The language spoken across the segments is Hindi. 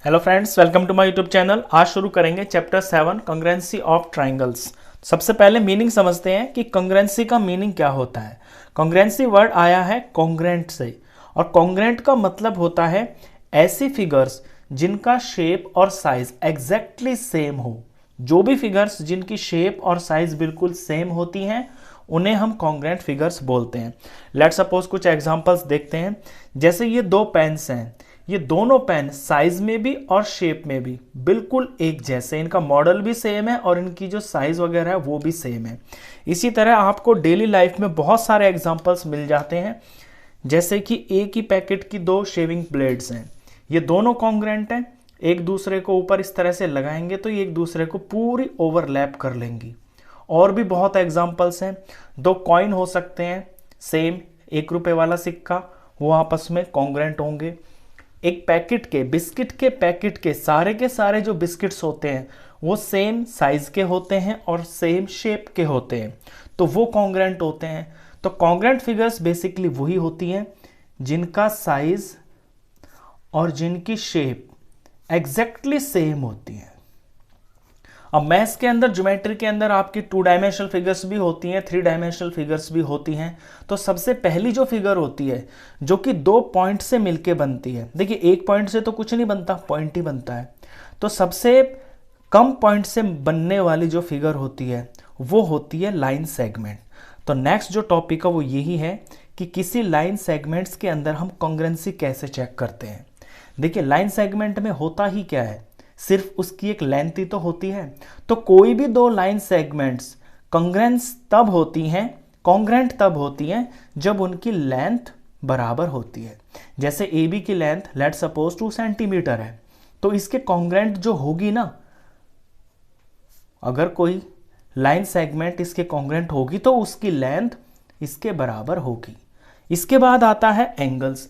Hello friends, welcome to my YouTube channel. आज शुरू करेंगे चैप्टर 7 कॉन्ग्रुएंसी ऑफ ट्राइंगल्स। सबसे पहले मीनिंग समझते हैं कि कॉन्ग्रुएंसी का मीनिंग क्या होता है। कॉन्ग्रुएंसी वर्ड आया है कॉन्ग्रुएंट से, और कॉन्ग्रुएंट का मतलब होता है ऐसी फिगर्स जिनका शेप और साइज एग्जैक्टली सेम हो। जो भी फिगर्स जिनकी शेप और साइज बिल्कुल सेम होती हैं उन्हें हम कॉन्ग्रुएंट फिगर्स बोलते हैं। लेट सपोज कुछ एग्जांपल्स देखते हैं। जैसे ये दो पेन्स हैं, ये दोनों पेन साइज में भी और शेप में भी बिल्कुल एक जैसे, इनका मॉडल भी सेम है और इनकी जो साइज वगैरह है वो भी सेम है। इसी तरह आपको डेली लाइफ में बहुत सारे एग्जांपल्स मिल जाते हैं। जैसे कि एक ही पैकेट की दो शेविंग ब्लेड्स हैं, ये दोनों कॉन्ग्रुएंट हैं। एक दूसरे को ऊपर इस तरह से लगाएंगे तो ये एक दूसरे को पूरी ओवरलैप कर लेंगी। और भी बहुत एग्जांपल्स हैं। दो कॉइन हो सकते हैं सेम, 1 रुपए वाला सिक्का, वो आपस में कॉन्ग्रुएंट होंगे। एक पैकेट के बिस्किट के सारे जो बिस्किट्स होते हैं वो सेम साइज के होते हैं और सेम शेप के होते हैं, तो वो कॉन्ग्रुएंट होते हैं। तो कॉन्ग्रुएंट फिगर्स बेसिकली वही होती हैं जिनका साइज और जिनकी शेप एग्जैक्टली सेम होती है। अब मैथ्स के अंदर, ज्योमेट्री के अंदर आपकी 2 डायमेंशनल फिगर्स भी होती हैं, 3 डायमेंशनल फिगर्स भी होती हैं। तो सबसे पहली जो फिगर होती है जो कि 2 पॉइंट से मिलके बनती है, देखिए एक पॉइंट से तो कुछ नहीं बनता, पॉइंट ही बनता है। तो सबसे कम पॉइंट से बनने वाली जो फिगर होती है वो होती है लाइन सेगमेंट। तो नेक्स्ट जो टॉपिक है वो यही है कि किसी लाइन सेगमेंट्स के अंदर हम कॉन्ग्रुएंसी कैसे चेक करते हैं। देखिए लाइन सेगमेंट में होता ही क्या है, सिर्फ उसकी एक लेंथ ही तो होती है। तो कोई भी दो लाइन सेगमेंट्स कॉन्ग्रुएंट तब होती हैं जब उनकी लेंथ बराबर होती है। जैसे ए बी की लेंथ लेट सपोज 2 सेंटीमीटर है, तो इसके कॉन्ग्रुएंट जो होगी ना, अगर कोई लाइन सेगमेंट इसके कॉन्ग्रुएंट होगी तो उसकी लेंथ इसके बराबर होगी। इसके बाद आता है एंगल्स।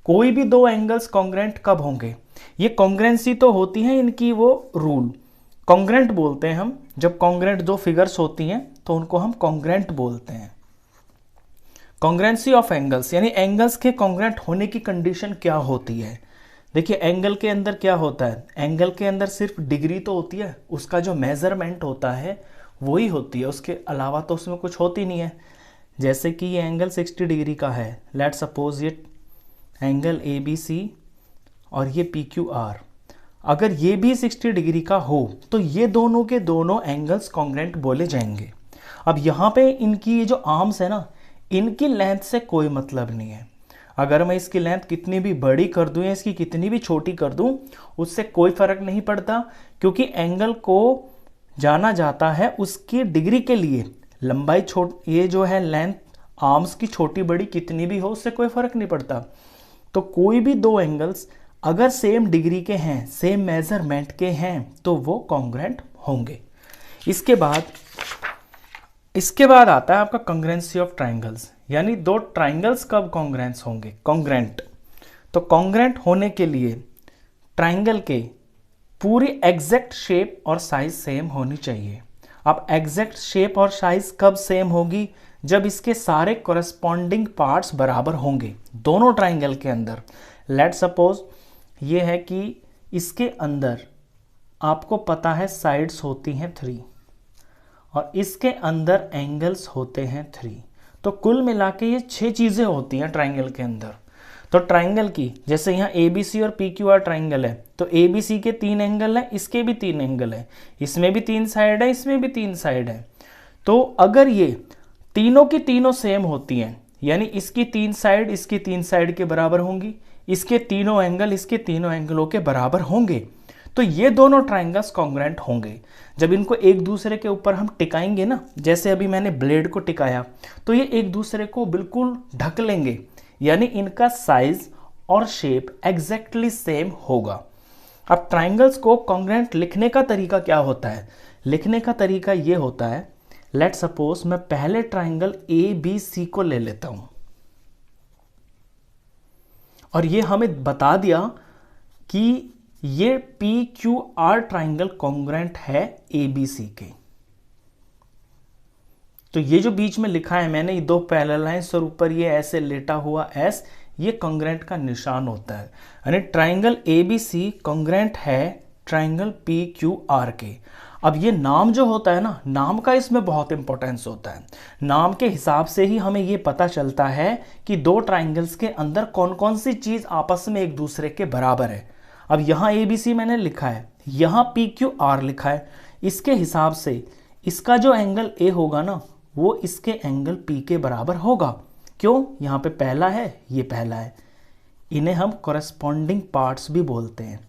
कोई भी दो एंगल्स कॉन्ग्रुएंट कब होंगे, ये कॉन्ग्रुएंसी तो होती है इनकी वो रूल, कॉन्ग्रुएंट बोलते हैं हम। जब कॉन्ग्रुएंट दो फिगर्स होती हैं तो उनको हम कॉन्ग्रुएंट बोलते हैं। कॉन्ग्रुएंसी ऑफ एंगल्स यानी एंगल्स के कॉन्ग्रुएंट होने की कंडीशन क्या होती है। देखिए एंगल के अंदर क्या होता है, एंगल के अंदर सिर्फ डिग्री तो होती है, उसका जो मेजरमेंट होता है वही होती है, उसके अलावा तो उसमें कुछ होती नहीं है। जैसे कि ये एंगल 60 डिग्री का है, लेट सपोज ये एंगल ए बी सी और ये पी क्यू आर, अगर ये भी 60 डिग्री का हो तो ये दोनों के दोनों एंगल्स कॉन्ग्रुएंट बोले जाएंगे। अब यहाँ पे इनकी ये जो आर्म्स है ना, इनकी लेंथ से कोई मतलब नहीं है। अगर मैं इसकी लेंथ कितनी भी बड़ी कर दूं या इसकी कितनी भी छोटी कर दूं उससे कोई फर्क नहीं पड़ता, क्योंकि एंगल को जाना जाता है उसकी डिग्री के लिए। लंबाई ये जो है लेंथ आर्म्स की छोटी बड़ी कितनी भी हो उससे कोई फर्क नहीं पड़ता। तो कोई भी दो एंगल्स अगर सेम डिग्री के हैं, सेम मेजरमेंट के हैं, तो वो कॉन्ग्रुएंट होंगे। इसके बाद आता है आपका कॉन्ग्रुएंसी ऑफ ट्राइंगल्स, यानी दो ट्राइंगल्स कब कॉन्ग्रुएंट होंगे। तो कॉन्ग्रुएंट होने के लिए ट्राइंगल के पूरी एग्जैक्ट शेप और साइज सेम होनी चाहिए। अब एग्जैक्ट शेप और साइज कब सेम होगी, जब इसके सारे कॉरेस्पॉन्डिंग पार्ट्स बराबर होंगे दोनों ट्राइंगल के अंदर। लेट सपोज ये है कि इसके अंदर आपको पता है साइड्स होती हैं 3 और इसके अंदर एंगल्स होते हैं 3, तो कुल मिला के ये 6 चीज़ें होती हैं ट्राइंगल के अंदर। तो ट्राइंगल की, जैसे यहाँ ए बी सी और पी क्यू आर ट्राइंगल है, तो ए बी सी के 3 एंगल है, इसके भी 3 एंगल है, इसमें भी 3 साइड है, इसमें भी 3 साइड है। तो अगर ये तीनों की तीनों सेम होती हैं, यानी इसकी 3 साइड इसकी 3 साइड के बराबर होंगी, इसके तीनों एंगल इसके तीनों एंगलों के बराबर होंगे, तो ये दोनों ट्राइंगल्स कॉन्ग्रुएंट होंगे। जब इनको एक दूसरे के ऊपर हम टिकाएंगे ना, जैसे अभी मैंने ब्लेड को टिकाया, तो ये एक दूसरे को बिल्कुल ढक लेंगे, यानी इनका साइज और शेप एग्जैक्टली सेम होगा। अब ट्राइंगल्स को कॉन्ग्रुएंट लिखने का तरीका क्या होता है, लिखने का तरीका ये होता है, लेट सपोज मैं पहले ट्राइंगल ए बी सी को ले लेता हूं और ये हमें बता दिया कि ये P Q R triangle congruent है ए बी सी के। तो ये जो बीच में लिखा है मैंने, ये 2 पैरेलल लाइंस और ऊपर ये ऐसे लेटा हुआ एस, ये कॉन्ग्रेंट का निशान होता है। यानी ट्राइंगल ABC कॉन्ग्रेंट है ट्राइंगल PQR के। अब ये नाम जो होता है ना, नाम का इसमें बहुत इंपॉर्टेंस होता है। नाम के हिसाब से ही हमें ये पता चलता है कि दो ट्राइंगल्स के अंदर कौन कौन सी चीज आपस में एक दूसरे के बराबर है। अब यहाँ ABC मैंने लिखा है, यहाँ PQR लिखा है, इसके हिसाब से इसका जो एंगल A होगा ना, वो इसके एंगल P के बराबर होगा। क्यों? यहाँ पे पहला है, ये पहला है। इन्हें हम कॉरेस्पॉन्डिंग पार्ट्स भी बोलते हैं।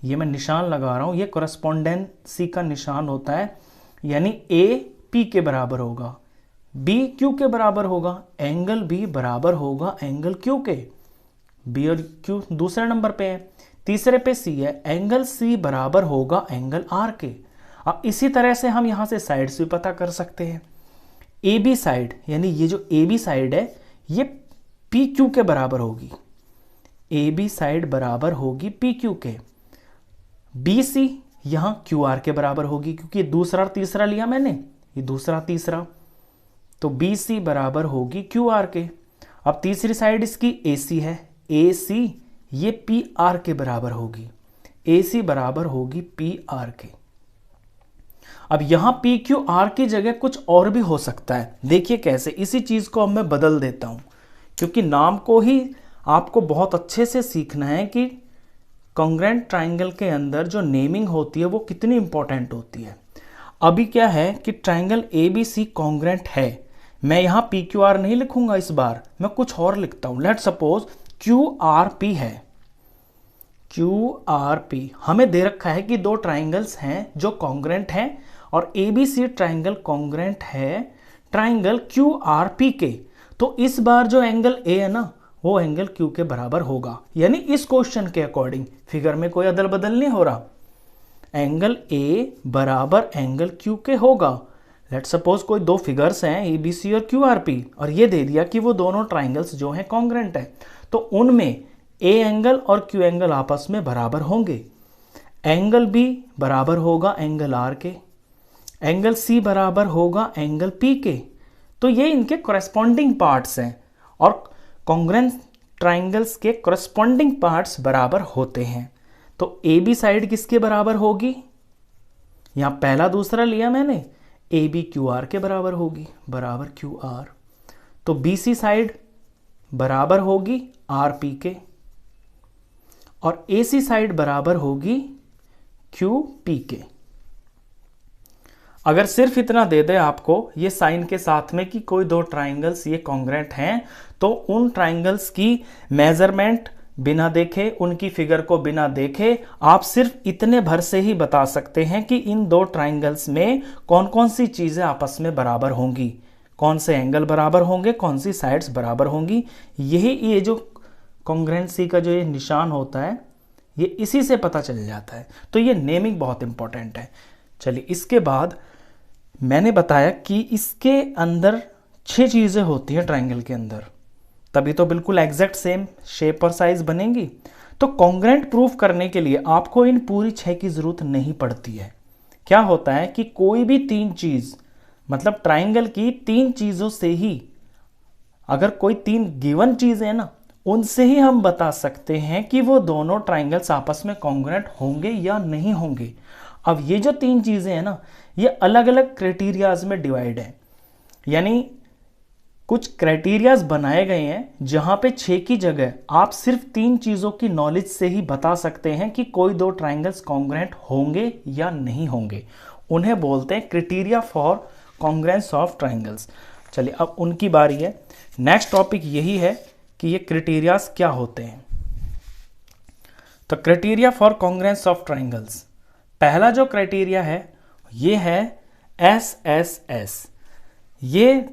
ये मैं निशान लगा रहा हूं, ये कॉरेस्पॉन्डेंसी का निशान होता है। यानी A P के बराबर होगा, B Q के बराबर होगा, एंगल B बराबर होगा एंगल Q के। B और Q दूसरे नंबर पे है। तीसरे पे C है, एंगल C बराबर होगा एंगल R के। अब इसी तरह से हम यहां से साइड्स भी पता कर सकते हैं। AB साइड, यानी ये जो AB साइड है ये PQ के बराबर होगी। AB साइड बराबर होगी PQ के। BC यहां QR के बराबर होगी, क्योंकि दूसरा और तीसरा लिया मैंने, ये दूसरा तीसरा, तो BC बराबर होगी QR के। अब तीसरी साइड इसकी AC है, AC ये PR के बराबर होगी, AC बराबर होगी PR के। अब यहां PQR की जगह कुछ और भी हो सकता है। देखिए कैसे, इसी चीज को अब मैं बदल देता हूं, क्योंकि नाम को ही आपको बहुत अच्छे से सीखना है कि कॉन्ग्रेंट ट्राइंगल के अंदर जो नेमिंग होती है वो कितनी इंपॉर्टेंट होती है। अभी क्या है कि ट्राइंगल ABC कॉन्ग्रेंट है, मैं यहाँ PQR नहीं लिखूंगा, इस बार मैं कुछ और लिखता हूं। लेट सपोज QRP है। QRP हमें दे रखा है कि दो ट्राइंगल्स हैं जो कॉन्ग्रेंट हैं, और ABC ट्राइंगल कॉन्ग्रेंट है ट्राइंगल QRP के। तो इस बार जो एंगल A है ना, वो एंगल Q के बराबर होगा। यानी इस क्वेश्चन के अकॉर्डिंग, फिगर में कोई अदल बदल नहीं हो रहा, एंगल A बराबर एंगल Q के होगा। लेट सपोज कोई दो फिगर्स हैं ABC और QRP, और ये दे दिया कि वो दोनों ट्राइंगल्स जो हैं कॉन्ग्रेंट है, तो उनमें A एंगल और Q एंगल आपस में बराबर होंगे। एंगल B बराबर होगा एंगल R के, एंगल C बराबर होगा एंगल P के। तो ये इनके कॉरेस्पॉन्डिंग पार्ट्स हैं, और कॉन्ग्रेंट ट्राइंगल्स के कॉरेस्पॉन्डिंग पार्ट्स बराबर होते हैं। तो AB साइड किसके बराबर होगी? यहां पहला दूसरा लिया मैंने, AB QR के बराबर होगी, बराबर QR। तो BC साइड बराबर होगी RP के, और AC साइड बराबर होगी QP के। अगर सिर्फ इतना दे दे आपको ये साइन के साथ में कि कोई दो ट्राइंगल्स ये कॉन्ग्रेंट हैं, तो उन ट्राइंगल्स की मेजरमेंट बिना देखे, उनकी फिगर को बिना देखे, आप सिर्फ इतने भर से ही बता सकते हैं कि इन दो ट्राइंगल्स में कौन कौन सी चीजें आपस में बराबर होंगी, कौन से एंगल बराबर होंगे, कौन सी साइड्स बराबर होंगी। यही ये जो कॉन्ग्रेंसी का जो ये निशान होता है, ये इसी से पता चल जाता है। तो ये नेमिंग बहुत इंपॉर्टेंट है। चलिए, इसके बाद मैंने बताया कि इसके अंदर 6 चीजें होती हैं ट्राइंगल के अंदर, तभी तो बिल्कुल एग्जैक्ट सेम शेप और साइज बनेगी। तो कॉन्ग्रेंट प्रूफ करने के लिए आपको इन पूरी 6 की जरूरत नहीं पड़ती है। क्या होता है कि कोई भी 3 चीज, मतलब ट्राइंगल की 3 चीजों से ही, अगर कोई 3 गिवन चीज है ना, उनसे ही हम बता सकते हैं कि वो दोनों ट्राइंगल्स आपस में कॉन्ग्रेंट होंगे या नहीं होंगे। अब ये जो 3 चीजें हैं ना, ये अलग अलग क्राइटेरियाज में डिवाइड है। यानी कुछ क्राइटेरियाज बनाए गए हैं जहां पे 6 की जगह आप सिर्फ 3 चीजों की नॉलेज से ही बता सकते हैं कि कोई दो ट्राइंगल्स कॉन्ग्रेंट होंगे या नहीं होंगे। उन्हें बोलते हैं criteria for congruence of triangles. चलिए, अब उनकी बारी है। नेक्स्ट टॉपिक यही है कि ये क्राइटेरियाज क्या होते हैं। तो criteria for congruence of triangles, पहला जो क्राइटेरिया है ये है SSS। ये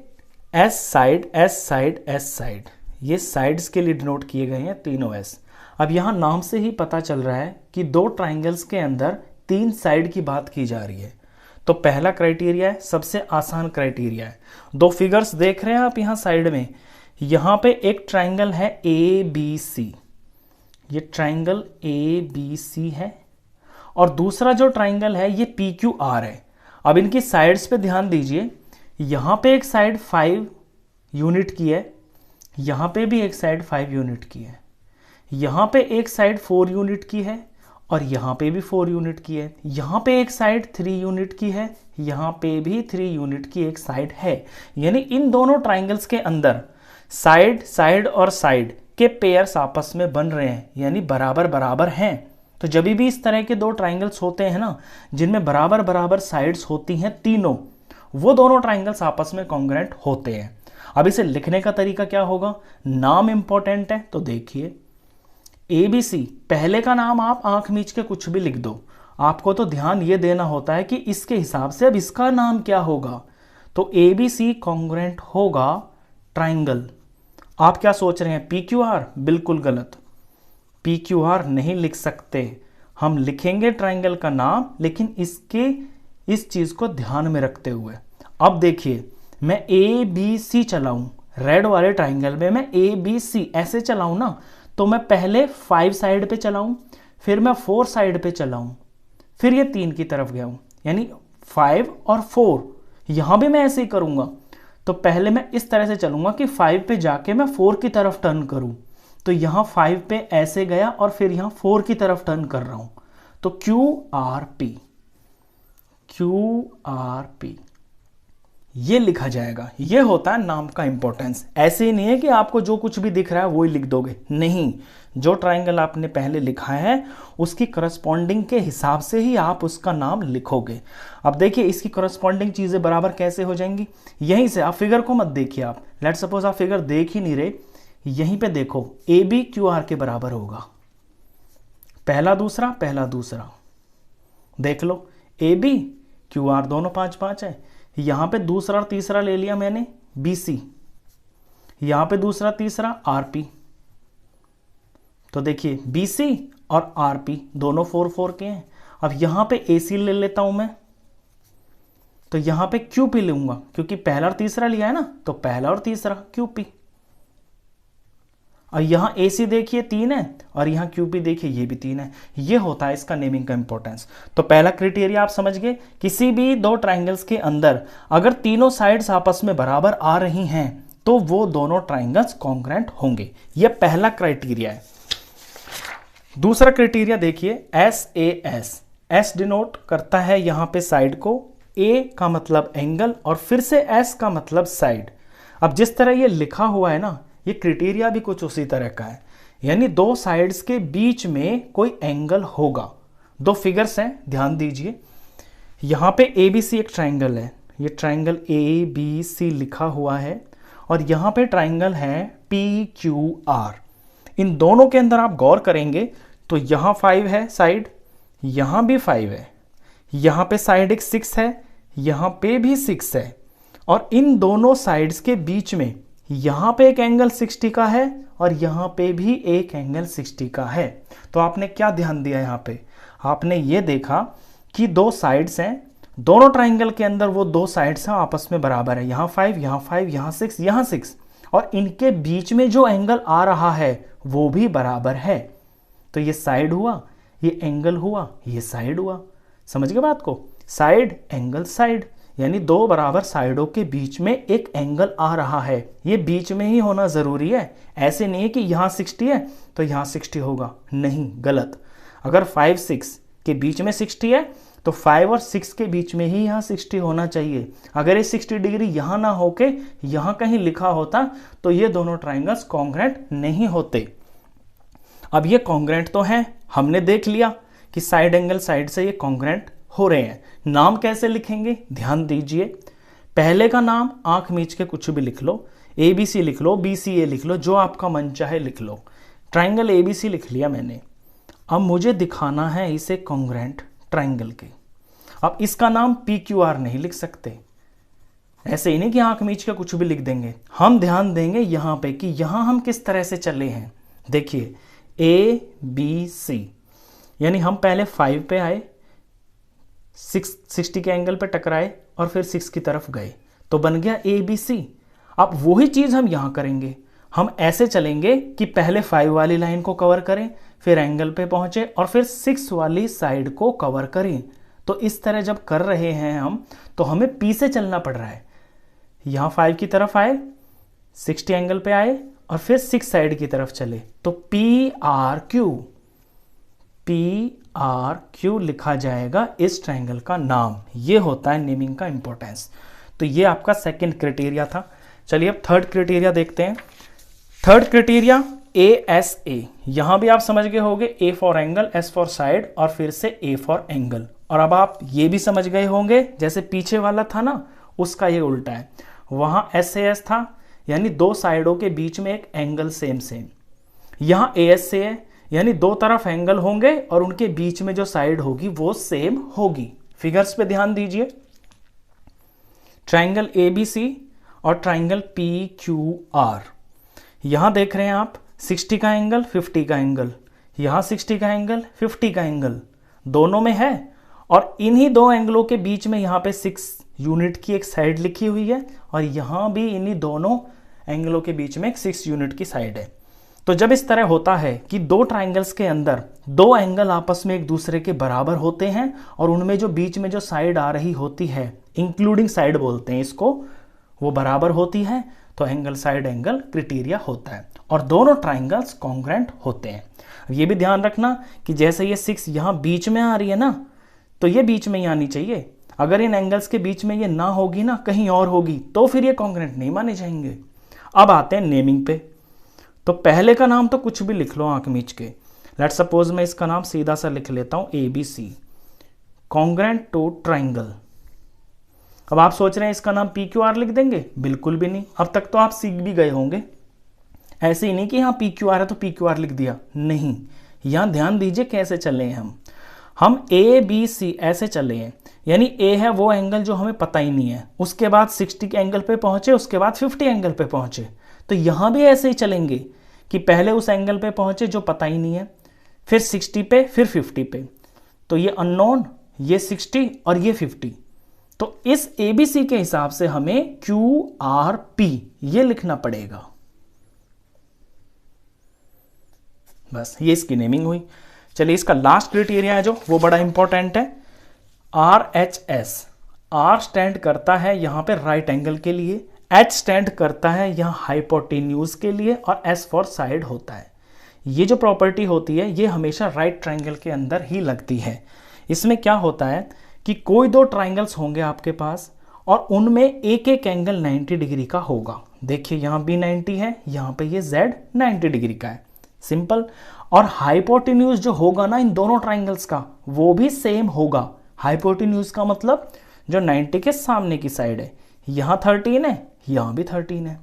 S side, S side, S side, ये साइड्स के लिए डिनोट किए गए हैं तीनों S। अब यहां नाम से ही पता चल रहा है कि दो ट्राइंगल्स के अंदर 3 साइड की बात की जा रही है। तो पहला क्राइटेरिया है, सबसे आसान क्राइटेरिया है। 2 फिगर्स देख रहे हैं आप यहां साइड में, यहां पे एक ट्राइंगल है ABC, ये ट्राइंगल ABC है, और दूसरा जो ट्राइंगल है ये PQR है। अब इनकी साइड्स पे ध्यान दीजिए, यहां पे एक साइड 5 यूनिट की है, यहाँ पे भी एक साइड 5 यूनिट की है, यहाँ पे एक साइड 4 यूनिट की है, और यहाँ पे भी 4 यूनिट की है, यहाँ पे एक साइड 3 यूनिट की है, यहाँ पे भी 3 यूनिट की एक साइड है। यानी इन दोनों ट्राइंगल्स के अंदर साइड साइड और साइड के पेयर्स आपस में बन रहे हैं, यानी बराबर बराबर हैं। तो जब भी इस तरह के दो ट्राइंगल्स होते हैं ना, जिनमें बराबर बराबर साइड्स होती हैं तीनों, वो दोनों ट्राइंगल्स आपस में कॉन्ग्रुएंट होते हैं। अब इसे लिखने का तरीका क्या होगा, नाम इंपॉर्टेंट है, तो देखिए ABC, पहले का नाम आप आंख मीच के कुछ भी लिख दो, आपको तो ध्यान ये देना होता है कि इसके हिसाब से अब इसका नाम क्या होगा। तो ABC कॉन्ग्रुएंट होगा ट्राइंगल। आप क्या सोच रहे हैं, PQR? बिल्कुल गलत, PQR नहीं लिख सकते। हम लिखेंगे ट्राइंगल का नाम, लेकिन इस चीज को ध्यान में रखते हुए। अब देखिए, मैं ABC चलाऊं, रेड वाले ट्राइंगल में मैं ABC ऐसे चलाऊं ना, तो मैं पहले 5 साइड पे चलाऊं, फिर मैं 4 साइड पे चलाऊं, फिर ये 3 की तरफ गया हूं, यानी 5 और 4। यहां भी मैं ऐसे ही करूंगा। तो पहले मैं इस तरह से चलूंगा कि 5 पे जाके मैं 4 की तरफ टर्न करूं, तो यहां 5 पे ऐसे गया और फिर यहां 4 की तरफ टर्न कर रहा हूं, तो QRP ये लिखा जाएगा। ये होता है नाम का इंपॉर्टेंस। ऐसे ही नहीं है कि आपको जो कुछ भी दिख रहा है वो ही लिख दोगे, नहीं, जो ट्राइंगल आपने पहले लिखा है उसकी करस्पॉन्डिंग के हिसाब से ही आप उसका नाम लिखोगे। अब देखिए इसकी करस्पॉन्डिंग चीजें बराबर कैसे हो जाएंगी, यहीं से। आप फिगर को मत देखिए, आप लेट सपोज आप फिगर देख ही नहीं रहे, यहीं पे देखो AB QR के बराबर होगा, पहला दूसरा देख लो, AB QR दोनों 5-5 है। यहां पे दूसरा और तीसरा ले लिया मैंने BC, यहां पे दूसरा तीसरा RP। तो देखिए BC और RP दोनों 4-4 के हैं। अब यहां पे AC ले लेता हूं मैं, तो यहां पे QP लूंगा, क्योंकि पहला और तीसरा लिया है ना, तो पहला और तीसरा QP। और यहां AC देखिए 3 है, और यहां QP देखिए ये भी 3 है। ये होता है इसका नेमिंग का इंपॉर्टेंस। तो पहला क्राइटेरिया आप समझ गए, किसी भी दो ट्राइंगल्स के अंदर अगर तीनों साइड्स आपस में बराबर आ रही हैं तो वो दोनों ट्राइंगल्स कॉन्ग्रुएंट होंगे। ये पहला क्राइटेरिया है। दूसरा क्राइटेरिया देखिए SAS। S डिनोट करता है यहां पे साइड को, A का मतलब एंगल, और फिर से S का मतलब साइड। अब जिस तरह ये लिखा हुआ है ना, ये क्राइटेरिया भी कुछ उसी तरह का है, यानी दो साइड्स के बीच में कोई एंगल होगा। दो फिगर्स हैं, ध्यान दीजिए। यहां पे ABC एक ट्राइंगल है, ये ट्राइंगल ABC लिखा हुआ है, और यहां पे ट्राइंगल है PQR। इन दोनों के अंदर आप गौर करेंगे तो यहां 5 है साइड, यहां भी 5 है, यहां पे साइड एक 6 है, यहां पे भी 6 है, और इन दोनों साइड्स के बीच में यहां पे एक एंगल 60 का है और यहां पे भी एक एंगल 60 का है। तो आपने क्या ध्यान दिया, यहां पे आपने ये देखा कि दो साइड्स हैं, दोनों ट्राइंगल के अंदर वो दो साइड्स हैं आपस में बराबर है, यहां 5, यहां 5, यहां 6, यहां 6, और इनके बीच में जो एंगल आ रहा है वो भी बराबर है। तो ये साइड हुआ, ये एंगल हुआ, ये साइड हुआ। समझ गए बात को, साइड एंगल साइड, यानी दो बराबर साइडों के बीच में एक एंगल आ रहा है। ये बीच में ही होना जरूरी है, ऐसे नहीं है कि यहां 60 है तो यहां 60 होगा, नहीं, गलत। अगर 5, 6 के बीच में 60 है तो 5 और 6 के बीच में ही यहां 60 होना चाहिए। अगर ये 60 डिग्री यहां ना होके यहां कहीं लिखा होता तो ये दोनों ट्राइंगल्स कॉन्ग्रुएंट नहीं होते। अब ये कॉन्ग्रुएंट तो हैं, हमने देख लिया कि साइड एंगल साइड से ये कॉन्ग्रुएंट हो रहे हैं। नाम कैसे लिखेंगे, ध्यान दीजिए। पहले का नाम आंख मीच के कुछ भी लिख लो, ABC लिख लो, BCA लिख लो, जो आपका मन चाहे लिख लो। ट्राइंगल ABC लिख लिया मैंने। अब मुझे दिखाना है इसे कॉन्ग्रुएंट ट्राइंगल के। अब इसका नाम PQR नहीं लिख सकते, ऐसे ही नहीं कि आंख मीच के कुछ भी लिख देंगे। हम ध्यान देंगे यहां पे कि यहां हम किस तरह से चले हैं। देखिए ABC, यानी हम पहले 5 पे आए, 60 के एंगल पे टकराए और फिर 6 की तरफ गए, तो बन गया ABC। अब वही चीज हम यहां करेंगे, हम ऐसे चलेंगे कि पहले 5 वाली लाइन को कवर करें, फिर एंगल पे पहुंचे और फिर 6 वाली साइड को कवर करें। तो इस तरह जब कर रहे हैं हम, तो हमें P से चलना पड़ रहा है। यहां 5 की तरफ आए, 60 एंगल पे आए और फिर 6 साइड की तरफ चले तो PRQ लिखा जाएगा इस ट्रायंगल का नाम। ये होता है नेमिंग का इंपॉर्टेंस। तो ये आपका सेकंड क्राइटेरिया था। चलिए अब थर्ड क्राइटेरिया देखते हैं। थर्ड क्राइटेरिया ASA, यहां भी आप समझ गए होंगे, A for angle, S for side और फिर से A फॉर एंगल। और अब आप ये भी समझ गए होंगे जैसे पीछे वाला था ना, उसका ये उल्टा है। वहां SAS था यानी दो साइडों के बीच में एक एंगल सेम सेम, यहां ASA है यानी दो तरफ एंगल होंगे और उनके बीच में जो साइड होगी वो सेम होगी। फिगर्स पे ध्यान दीजिए। ट्रायंगल ABC और ट्रायंगल PQR, यहां देख रहे हैं आप 60 का एंगल, 50 का एंगल, यहां 60 का एंगल, 50 का एंगल दोनों में है। और इन्हीं दो एंगलों के बीच में यहां पे 6 यूनिट की एक साइड लिखी हुई है और यहां भी इन्हीं दोनों एंगलों के बीच में एक 6 यूनिट की साइड है। तो जब इस तरह होता है कि दो ट्रायंगल्स के अंदर दो एंगल आपस में एक दूसरे के बराबर होते हैं और उनमें जो बीच में जो साइड आ रही होती है, इंक्लूडिंग साइड बोलते हैं इसको, वो बराबर होती है, तो एंगल साइड एंगल क्राइटेरिया होता है और दोनों ट्रायंगल्स कॉन्ग्रुएंट होते हैं। ये भी ध्यान रखना कि जैसे ये 6 यहां बीच में आ रही है ना, तो ये बीच में ही आनी चाहिए। अगर इन एंगल्स के बीच में ये ना होगी ना, कहीं और होगी, तो फिर ये कॉन्ग्रुएंट नहीं माने जाएंगे। अब आते हैं नेमिंग पे। तो पहले का नाम तो कुछ भी लिख लो आंख मीच के। लेट सपोज मैं इसका नाम सीधा सा लिख लेता हूं ABC, कॉन्ग्रुएंट टू ट्रायंगल। अब आप सोच रहे हैं इसका नाम PQR लिख देंगे, बिल्कुल भी नहीं। अब तक तो आप सीख भी गए होंगे। ऐसे ही नहीं कि यहाँ PQR है तो PQR लिख दिया, नहीं। यहां ध्यान दीजिए कैसे चले हैं हम ABC ऐसे चले हैं, यानी A है वो एंगल जो हमें पता ही नहीं है, उसके बाद 60 के एंगल पे पहुंचे, उसके बाद 50 एंगल पे पहुंचे। तो यहां भी ऐसे ही चलेंगे कि पहले उस एंगल पे पहुंचे जो पता ही नहीं है, फिर 60 पे, फिर 50 पे। तो ये अननोन, ये 60 और ये 50। तो इस ABC के हिसाब से हमें QRP ये लिखना पड़ेगा। बस ये इसकी नेमिंग हुई। चलिए इसका लास्ट क्राइटेरिया है जो वो बड़ा इंपॉर्टेंट है, RHS। R स्टैंड करता है यहां पे राइट एंगल के लिए, H स्टैंड करता है यहां हाइपोटेन्यूज के लिए और S फॉर साइड होता है। ये जो प्रॉपर्टी होती है ये हमेशा राइट ट्रायंगल के अंदर ही लगती है। इसमें क्या होता है कि कोई दो ट्रायंगल्स होंगे आपके पास और उनमें एक एक एंगल 90 डिग्री का होगा। देखिए यहां भी 90 है, यहां पे ये Z 90 डिग्री का है, सिंपल। और हाइपोटेन्यूज जो होगा ना इन दोनों ट्रायंगल्स का, वो भी सेम होगा। हाइपोटेन्यूज का मतलब जो 90 के सामने की साइड है, यहां 13 है, यहां भी 13 है।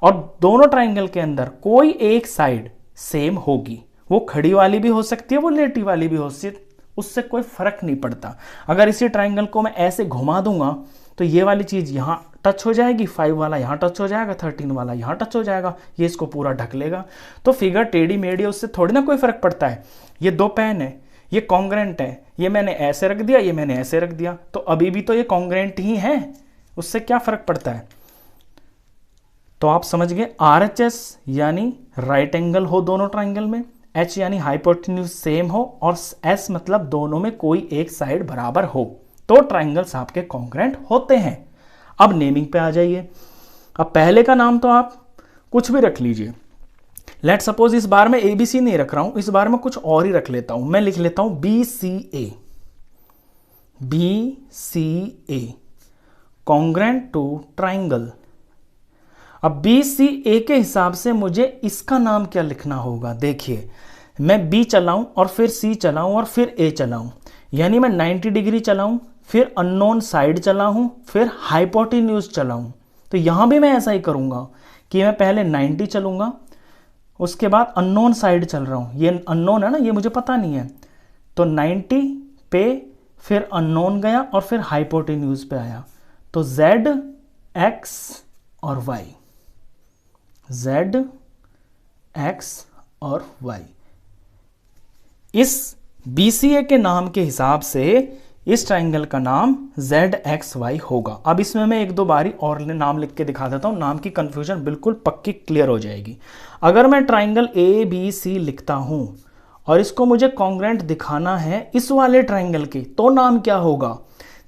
और दोनों ट्रायंगल के अंदर कोई एक साइड सेम होगी, वो खड़ी वाली भी हो सकती है, वो लेटी वाली भी हो सकती है, उससे कोई फर्क नहीं पड़ता। अगर इसी ट्रायंगल को मैं ऐसे घुमा दूंगा तो ये वाली चीज यहां टच हो जाएगी, 5 वाला यहां टच हो जाएगा, 13 वाला यहां टच हो जाएगा, ये इसको पूरा ढक लेगा। तो फिगर टेढ़ी मेढ़ी, उससे थोड़ी ना कोई फर्क पड़ता है। ये दो पेन है, ये कॉन्ग्रुएंट है, ये मैंने ऐसे रख दिया, ये मैंने ऐसे रख दिया, तो अभी भी तो ये कॉन्ग्रुएंट ही है, उससे क्या फर्क पड़ता है। तो आप समझ गए, RHS यानी राइट एंगल हो दोनों ट्रायंगल में, H यानी हाइपोटेन्यूज सेम हो और S मतलब दोनों में कोई एक साइड बराबर हो, तो ट्रायंगल्स आपके कॉन्ग्रुएंट होते हैं। अब नेमिंग पे आ जाइए। अब पहले का नाम तो आप कुछ भी रख लीजिए। लेट सपोज इस बार मैं ABC नहीं रख रहा हूं, इस बार मैं कुछ और ही रख लेता हूं। मैं लिख लेता हूं BCA, कॉन्ग्रुएंट टू ट्रायंगल। अब BCA के हिसाब से मुझे इसका नाम क्या लिखना होगा। देखिए मैं B चलाऊं और फिर C चलाऊं और फिर A चलाऊं, यानी मैं 90 डिग्री चलाऊं, फिर अननोन साइड चलाऊं, फिर हाइपोटेन्यूज चलाऊं। तो यहां भी मैं ऐसा ही करूंगा कि मैं पहले 90 चलूंगा, उसके बाद अननोन साइड चल रहा हूं। ये अननोन है ना, ये मुझे पता नहीं है, तो 90 पे फिर अननोन गया और फिर हाइपोटेन्यूज पे आया। तो Z, X और Y, Z, X और Y। इस BCA के नाम के हिसाब से इस ट्रायंगल का नाम ZXY होगा। अब इसमें मैं एक दो बारी और नाम लिख के दिखा देता हूं, नाम की कंफ्यूजन बिल्कुल पक्की क्लियर हो जाएगी। अगर मैं ट्रायंगल ABC लिखता हूं और इसको मुझे कॉन्ग्रुएंट दिखाना है इस वाले ट्रायंगल के, तो नाम क्या होगा।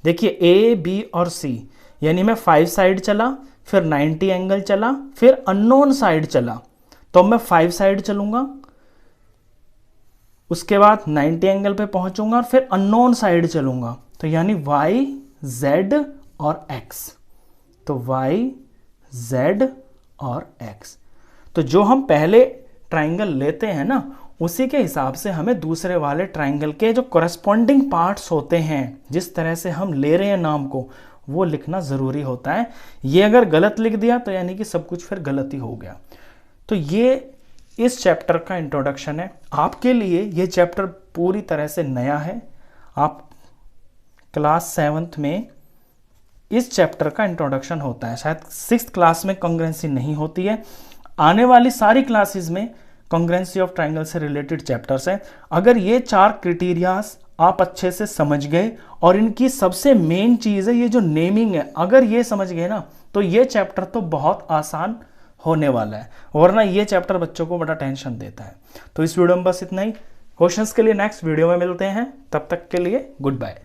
देखिए A, B और C, यानी मैं 5 साइड चला, फिर 90 एंगल चला, फिर अननोन साइड चला, तो मैं 5 साइड चलूंगा, उसके बाद 90 एंगल पे पहुंचूंगा और फिर अननोन साइड चलूंगा, तो यानी y, z और x। तो y, z और x। तो जो हम पहले ट्राइंगल लेते हैं ना, उसी के हिसाब से हमें दूसरे वाले ट्राइंगल के जो करस्पॉन्डिंग पार्ट्स होते हैं, जिस तरह से हम ले रहे हैं नाम को, वो लिखना ज़रूरी होता है। ये अगर गलत लिख दिया तो यानी कि सब कुछ फिर गलत ही हो गया। तो ये इस चैप्टर का इंट्रोडक्शन है। आपके लिए ये चैप्टर पूरी तरह से नया है। आप क्लास 7th में इस चैप्टर का इंट्रोडक्शन होता है, शायद 6th क्लास में कॉन्ग्रुएंसी नहीं होती है। आने वाली सारी क्लासेस में कॉन्ग्रुएंसी ऑफ ट्राइंगल से रिलेटेड चैप्टर्स हैं। अगर ये 4 क्राइटेरियाज आप अच्छे से समझ गए, और इनकी सबसे मेन चीज़ है ये जो नेमिंग है, अगर ये समझ गए ना, तो ये चैप्टर तो बहुत आसान होने वाला है, वरना ये चैप्टर बच्चों को बड़ा टेंशन देता है। तो इस वीडियो में बस इतना ही। क्वेश्चंस के लिए नेक्स्ट वीडियो में मिलते हैं, तब तक के लिए गुड बाय।